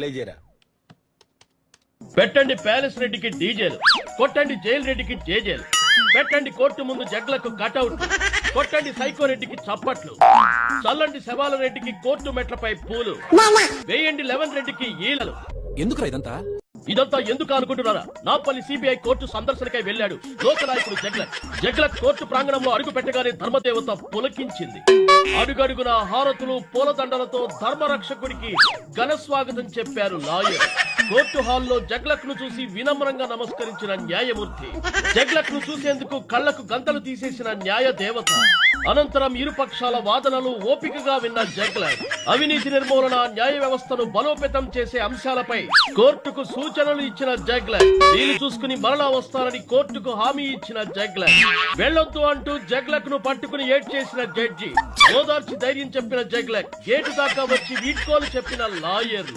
Play చేయరా. పెట్టండి palace రెడ్డికి డీజేలు, కొట్టండి జైలు రెడ్డికి జేజేలు, పెట్టండి కోర్టు ముందు జగ్లకు కటౌట్, కొట్టండి సైకో రెడ్డికి చప్పట్లు, చల్లండి శవాల రెడ్డికి కోర్టు మెట్లపై పూలు, వేయండి 11 రెడ్డికి ఈలలు. ఎందుకు ఇదంతా? ఇదంతా ఎందుకు అనుకుంటున్నారా? నాపల్లి సిబిఐ కోర్టు సందర్శనకై వెళ్లాడు లోకనాయకుడు జగ్లక్. జగ్లక్ కోర్టు ప్రాంగణంలో అడుగు పెట్టగానే ధర్మదేవత పులకించింది. అడుగడుగున హారతులు పూలదండలతో ధర్మరక్షకుడికి ఘన స్వాగతం చెప్పారు లాయర్. కోర్టు హాల్లో జగ్లక్ ను చూసి వినమ్రంగా నమస్కరించిన న్యాయమూర్తి, జగ్లక్ ను చూసేందుకు కళ్లకు గంతలు తీసేసిన న్యాయ దేవత. అనంతరం ఇరుపక్షాల వాదనలు ఓపికగా విన్న జగ్లక్ అవినీతి నిర్మూలన, న్యాయ వ్యవస్థను బలోపేతం చేసే అంశాలపై కోర్టుకు సూచనలు ఇచ్చిన జగ్లక్, వీలు చూసుకుని మరలా వస్తానని కోర్టుకు హామీ ఇచ్చిన జగ్లక్, వెళ్లొద్దు అంటూ జగ్లక్ ను పట్టుకుని ఏడ్చేసిన జడ్జి, ఓదార్చి ధైర్యం చెప్పిన జగ్లక్, గేటు దాకా వచ్చి వీడ్కోలు చెప్పిన లాయర్.